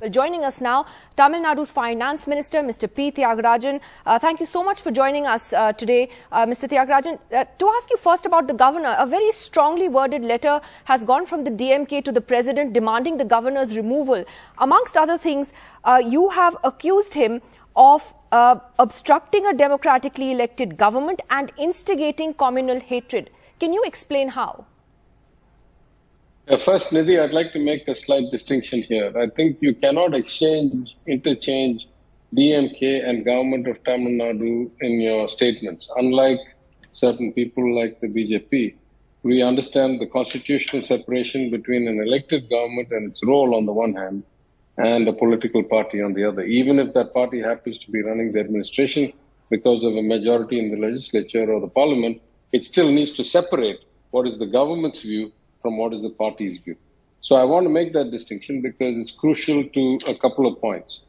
Well, joining us now, Tamil Nadu's Finance Minister, Mr. P. Thiagarajan. Thank you so much for joining us today, Mr. Thiagarajan. To ask you first about the governor, a very strongly worded letter has gone from the DMK to the president demanding the governor's removal. Amongst other things, you have accused him of obstructing a democratically elected government and instigating communal hatred. Can you explain how? First, Nidhi, I'd like to make a slight distinction here. I think you cannot interchange DMK and government of Tamil Nadu in your statements. Unlike certain people like the BJP, we understand the constitutional separation between an elected government and its role on the one hand, and a political party on the other. Even if that party happens to be running the administration because of a majority in the legislature or the parliament, it still needs to separate what is the government's view from what is the party's view. So I want to make that distinction because it's crucial to a couple of points.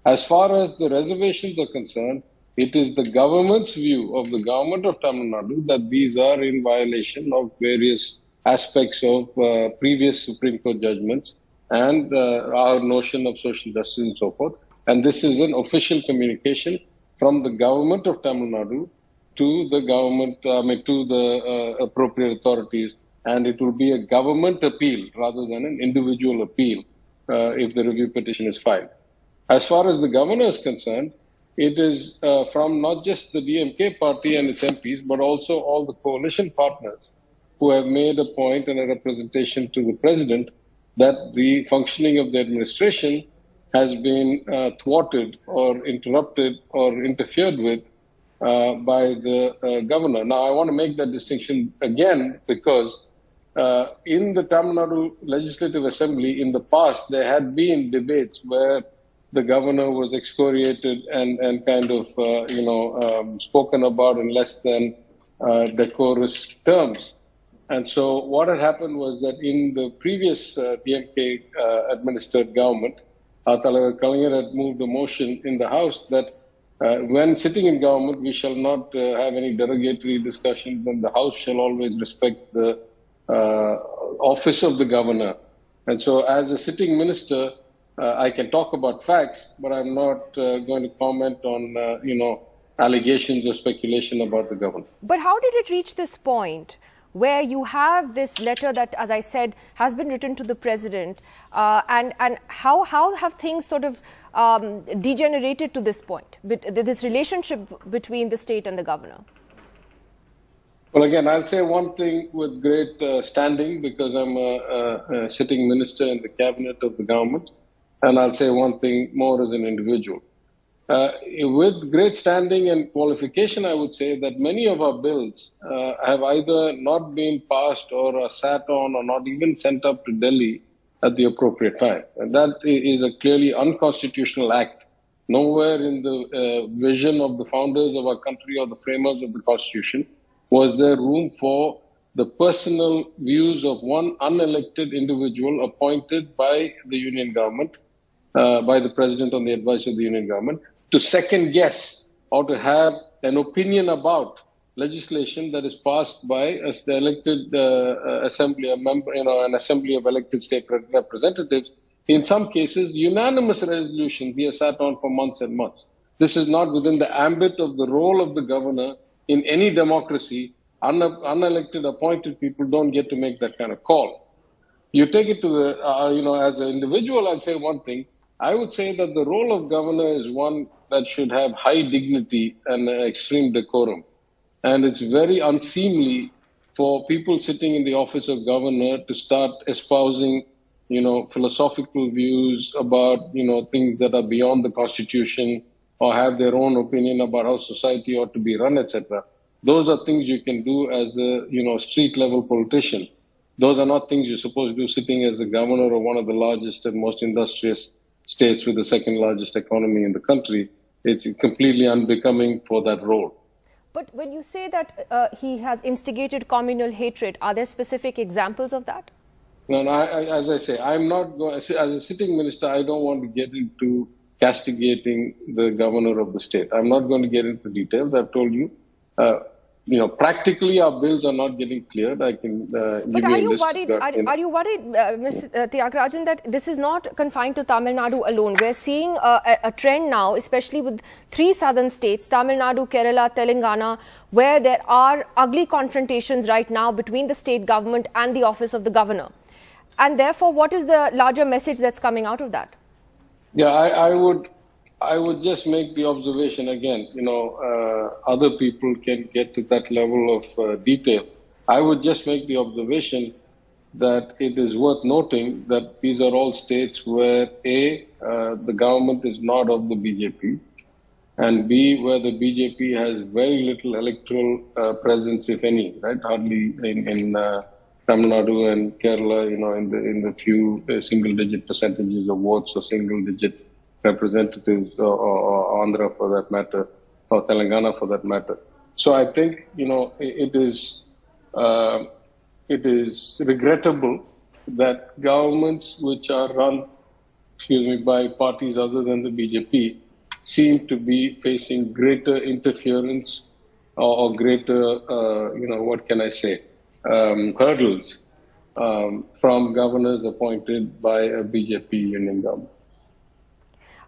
As far as the reservations are concerned, it is the government's view of the government of Tamil Nadu that these are in violation of various aspects of previous Supreme Court judgments and our notion of social justice and so forth. And this is an official communication from the government of Tamil Nadu to the government, to the appropriate authorities. And it will be a government appeal rather than an individual appeal if the review petition is filed. As far as the governor is concerned, it is from not just the DMK party and its MPs, but also all the coalition partners who have made a point and a representation to the president that the functioning of the administration has been thwarted or interrupted or interfered with by the governor. Now, I want to make that distinction again because in the Tamil Nadu Legislative Assembly in the past, there had been debates where the governor was excoriated and kind of, spoken about in less than decorous terms. And so what had happened was that in the previous DMK administered government, தலைவர் Kalaignar had moved a motion in the House that when sitting in government, we shall not have any derogatory discussions, and the House shall always respect the office of the governor. And so as a sitting minister, I can talk about facts, but I'm not going to comment on, allegations or speculation about the governor. But how did it reach this point where you have this letter that, as I said, has been written to the president, and how have things sort of degenerated to this point, this relationship between the state and the governor? Well, again, I'll say one thing with great standing because I'm a sitting minister in the cabinet of the government, and I'll say one thing more as an individual. With great standing and qualification, I would say that many of our bills have either not been passed or are sat on or not even sent up to Delhi at the appropriate time. And that is a clearly unconstitutional act. Nowhere in the vision of the founders of our country or the framers of the Constitution was there room for the personal views of one unelected individual appointed by the union government, by the president on the advice of the union government, to second guess or to have an opinion about legislation that is passed by the elected assembly, an assembly of elected state representatives. In some cases, unanimous resolutions he has sat on for months and months. This is not within the ambit of the role of the governor. In any democracy, unelected, appointed people don't get to make that kind of call. You take it to the, as an individual, I'd say one thing. I would say that the role of governor is one that should have high dignity and extreme decorum. And it's very unseemly for people sitting in the office of governor to start espousing, philosophical views about, things that are beyond the Constitution or have their own opinion about how society ought to be run, etc. Those are things you can do as a, street level politician. Those are not things you're supposed to do sitting as the governor of one of the largest and most industrious states with the second largest economy in the country. It's completely unbecoming for that role. But when you say that he has instigated communal hatred, are there specific examples of that? No, as I say, I'm not going, as a sitting minister, I don't want to get into castigating the governor of the state. I'm not going to get into details. I've told you, practically our bills are not getting cleared. I can give you a list. Are you worried, Ms. Tyagarajan, that this is not confined to Tamil Nadu alone? We're seeing a trend now, especially with 3 southern states, Tamil Nadu, Kerala, Telangana, where there are ugly confrontations right now between the state government and the office of the governor. And therefore, what is the larger message that's coming out of that? Yeah, I would just make the observation again, other people can get to that level of detail. I would just make the observation that it is worth noting that these are all states where A, the government is not of the BJP, and B, where the BJP has very little electoral presence, if any, right? Hardly in Tamil Nadu and Kerala, in the few single-digit percentages of votes or single-digit representatives, or Andhra for that matter, or Telangana for that matter. So I think, it is regrettable that governments which are run, by parties other than the BJP seem to be facing greater interference or greater, hurdles from governors appointed by a BJP union government.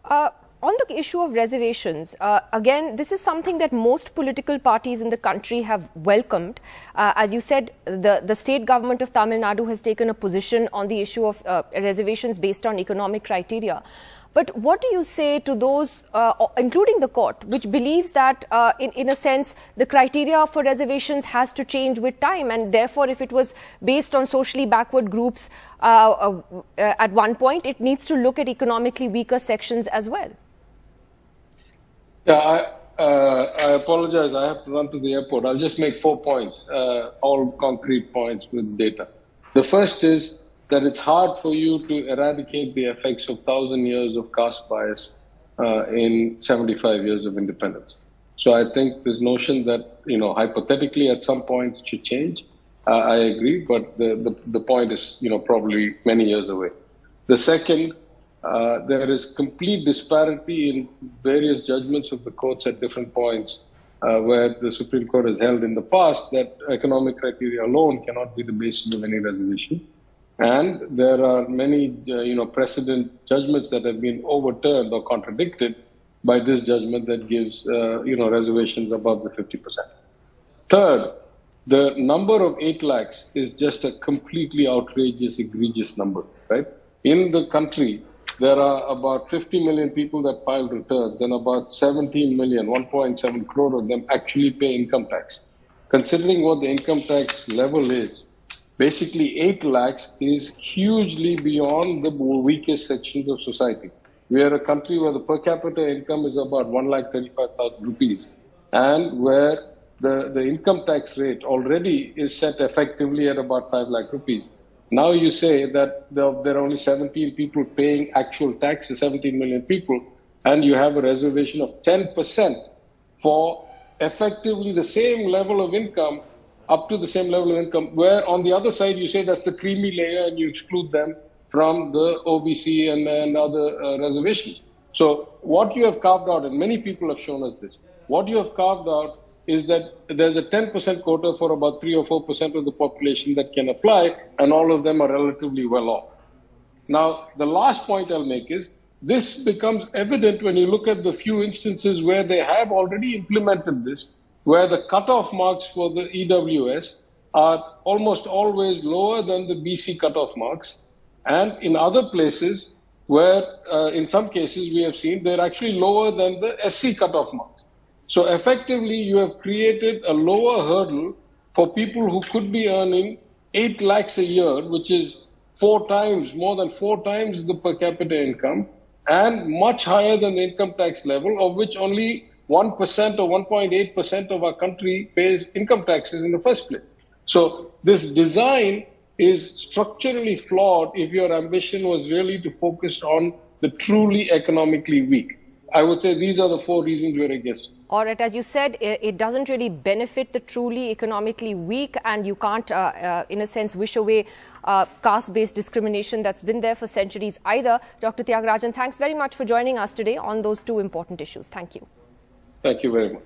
On the issue of reservations, again, this is something that most political parties in the country have welcomed. As you said, the state government of Tamil Nadu has taken a position on the issue of reservations based on economic criteria. But what do you say to those, including the court, which believes that, in a sense, the criteria for reservations has to change with time, and therefore, if it was based on socially backward groups at one point, it needs to look at economically weaker sections as well? Yeah, I apologize. I have to run to the airport. I'll just make 4 points, all concrete points with data. The first is that it's hard for you to eradicate the effects of 1,000 years of caste bias in 75 years of independence. So I think this notion that, hypothetically at some point it should change, I agree, but the point is, probably many years away. The second, there is complete disparity in various judgments of the courts at different points, where the Supreme Court has held in the past that economic criteria alone cannot be the basis of any reservation. And there are many, precedent judgments that have been overturned or contradicted by this judgment that gives, reservations above the 50%. Third, the number of 8 lakhs is just a completely outrageous, egregious number, right? In the country, there are about 50 million people that file returns, and about 17 million, 1.7 crore of them actually pay income tax. Considering what the income tax level is, basically 8 lakhs is hugely beyond the weakest sections of society. We are a country where the per capita income is about 1,35,000 rupees, and where the income tax rate already is set effectively at about 5 lakh rupees. Now you say that there are only 17 people paying actual taxes, 17 million people, and you have a reservation of 10% for effectively the same level of income, up to the same level of income, where on the other side you say that's the creamy layer and you exclude them from the OBC and other reservations. So what you have carved out, and many people have shown us this, what you have carved out is that there's a 10% quota for about 3 or 4% of the population that can apply, and all of them are relatively well off. Now, the last point I'll make is, this becomes evident when you look at the few instances where they have already implemented this, where the cutoff marks for the EWS are almost always lower than the BC cutoff marks. And in other places where, in some cases we have seen, they're actually lower than the SC cutoff marks. So effectively, you have created a lower hurdle for people who could be earning 8 lakhs a year, which is more than 4 times the per capita income, and much higher than the income tax level, of which only 1% or 1.8% of our country pays income taxes in the first place. So this design is structurally flawed if your ambition was really to focus on the truly economically weak. I would say these are the 4 reasons we're against it. All right, as you said, it doesn't really benefit the truly economically weak, and you can't, in a sense, wish away caste-based discrimination that's been there for centuries either. Dr. Tyagarajan, thanks very much for joining us today on those 2 important issues. Thank you. Thank you very much.